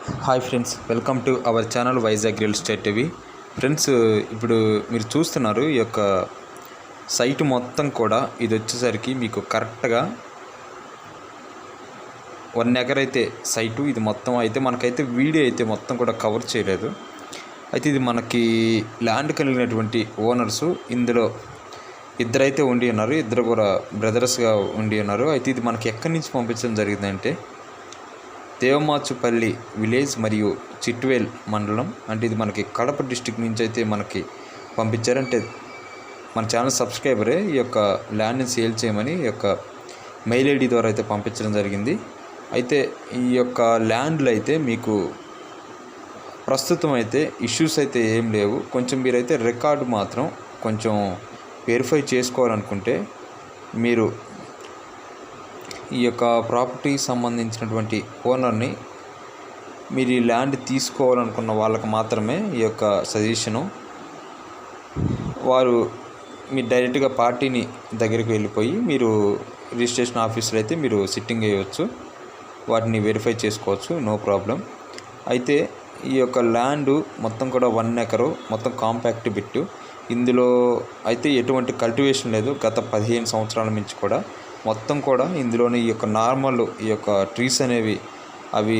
Hi friends, welcome to our channel Vizag real estate TV. Friends, ఇప్పుడు మీరు చూస్తున్నారు ఈ యొక్క సైట్ మొత్తం కూడా ఇది వచ్చేసరికి మీకు కరెక్ట్గా 1 ఎకర్ అయితే సైటు. ఇది మొత్తం అయితే మనకైతే వీడియో అయితే మొత్తం కూడా కవర్ చేయలేదు. అయితే ఇది మనకి ల్యాండ్ కలిగినటువంటి ఓనర్సు ఇందులో ఇద్దరైతే ఉండి ఉన్నారు. ఇద్దరు కూడా బ్రదర్స్గా ఉండి ఉన్నారు. అయితే ఇది మనకి ఎక్కడి నుంచి పంపించడం జరిగిందంటే దేవమాచుపల్లి విలేజ్ మరియు చిట్వేల్ మండలం, అంటే ఇది మనకి కడప డిస్టిక్ నుంచి అయితే మనకి పంపించారంటే మన ఛానల్ సబ్స్క్రైబరే ఈ యొక్క ల్యాండ్ని సేల్ చేయమని ఈ యొక్క మెయిల్ ఐడి ద్వారా అయితే పంపించడం జరిగింది. అయితే ఈ యొక్క ల్యాండ్లో అయితే మీకు ప్రస్తుతం అయితే ఇష్యూస్ అయితే ఏం లేవు. కొంచెం మీరైతే రికార్డు మాత్రం కొంచెం వెరిఫై చేసుకోవాలనుకుంటే మీరు ఈ యొక్క ప్రాపర్టీకి సంబంధించినటువంటి ఓనర్ని, మీరు ఈ ల్యాండ్ తీసుకోవాలనుకున్న వాళ్ళకి మాత్రమే ఈ యొక్క సజెషను. వారు మీరు డైరెక్ట్గా పార్టీని దగ్గరికి వెళ్ళిపోయి మీరు రిజిస్ట్రేషన్ ఆఫీసులో అయితే మీరు సిట్టింగ్ వేయవచ్చు, వాటిని వెరిఫై చేసుకోవచ్చు, నో ప్రాబ్లం. అయితే ఈ యొక్క ల్యాండ్ మొత్తం కూడా 1 ఎకరు మొత్తం కాంపాక్ట్ బిట్టు. ఇందులో అయితే ఎటువంటి కల్టివేషన్ లేదు. గత 15 సంవత్సరాల నుంచి కూడా మొత్తం కూడా ఇందులోనే ఈ యొక్క నార్మల్ ఈ యొక్క ట్రీస్ అనేవి అవి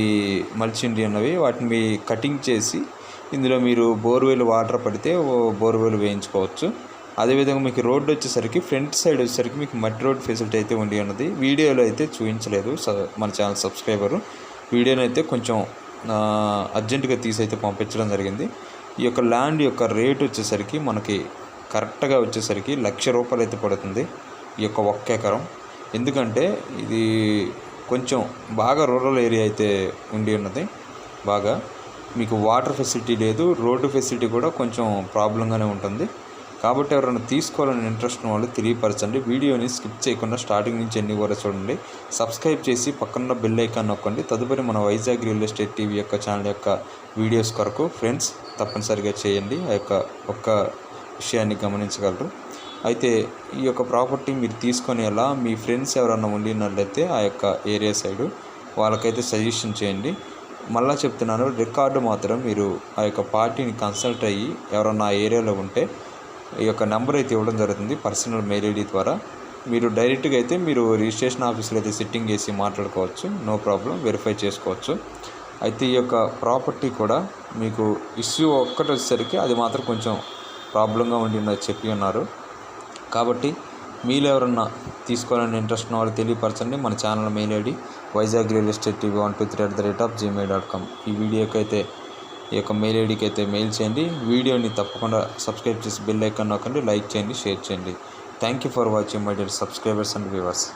మల్చిండి ఉన్నవి, వాటిని కటింగ్ చేసి ఇందులో మీరు బోర్వెల్ వాటర్ పడితే బోర్వెల్ వేయించుకోవచ్చు. అదేవిధంగా మీకు రోడ్డు వచ్చేసరికి ఫ్రంట్ సైడ్ వచ్చేసరికి మీకు మట్టి రోడ్ ఫెసిలిటీ అయితే ఉండి ఉన్నది. వీడియోలో అయితే చూపించలేదు మన ఛానల్ సబ్స్క్రైబరు. వీడియోని అయితే కొంచెం అర్జెంటుగా తీసి అయితే పంపించడం జరిగింది. ఈ యొక్క ల్యాండ్ యొక్క రేట్ వచ్చేసరికి మనకి కరెక్ట్గా వచ్చేసరికి ₹1,00,000 అయితే పడుతుంది ఈ యొక్క 1 ఎకరం. ఎందుకంటే ఇది కొంచెం బాగా రూరల్ ఏరియా అయితే ఉండి ఉన్నది. బాగా మీకు వాటర్ ఫెసిలిటీ లేదు, రోడ్డు ఫెసిలిటీ కూడా కొంచెం ప్రాబ్లంగానే ఉంటుంది. కాబట్టి ఎవరైనా తీసుకోవాలని ఇంట్రెస్ట్ ఉన్న వాళ్ళు తెలియపరచండి. వీడియోని స్కిప్ చేయకుండా స్టార్టింగ్ నుంచి ఎన్ని వరకు చూడండి. సబ్స్క్రైబ్ చేసి పక్కన బెల్ ఐకాన్ నొక్కండి. తదుపరి మన వైజాగ్ రియల్ ఎస్టేట్ టీవీ యొక్క ఛానల్ యొక్క వీడియోస్ కొరకు ఫ్రెండ్స్ తప్పనిసరిగా చేయండి. ఆ యొక్క ఒక్క విషయాన్ని గమనించగలరు. అయితే ఈ యొక్క ప్రాపర్టీ మీరు తీసుకొని ఎలా మీ ఫ్రెండ్స్ ఎవరన్నా ఉండినట్లయితే ఆ యొక్క ఏరియా సైడు వాళ్ళకైతే సజెషన్ చేయండి. మళ్ళీ చెప్తున్నాను, రికార్డు మాత్రం మీరు ఆ యొక్క పార్టీని కన్సల్ట్ అయ్యి ఎవరన్నా ఆ ఏరియాలో ఉంటే ఈ యొక్క నెంబర్ అయితే ఇవ్వడం జరుగుతుంది పర్సనల్ మెయిల్ ఐడి ద్వారా. మీరు డైరెక్ట్గా అయితే మీరు రిజిస్ట్రేషన్ ఆఫీస్లో అయితే సిట్టింగ్ చేసి మాట్లాడుకోవచ్చు, నో ప్రాబ్లం, వెరిఫై చేసుకోవచ్చు. అయితే ఈ యొక్క ప్రాపర్టీ కూడా మీకు ఇష్యూ ఒక్కటి వచ్చేసరికి అది మాత్రం కొంచెం ప్రాబ్లంగా ఉండిందని చెప్పి ఉన్నారు. కాబట్టి మీరు ఎవరన్నా తీసుకోవాలని ఇంట్రెస్ట్ ఉన్న వాళ్ళు తెలియపరచండి. మన channel mail ID Vizag real estate TV 123@gmail.com. ఈ వీడియోకి అయితే ఈ యొక్క మెయిల్ ఐడికి అయితే మెయిల్ చేయండి. వీడియోని తప్పకుండా సబ్స్క్రైబ్ చేసి బెల్ ఐకాన్ నొక్కండి, లైక్ చేయండి, షేర్ చేయండి. Thank you for watching my dear subscribers and viewers.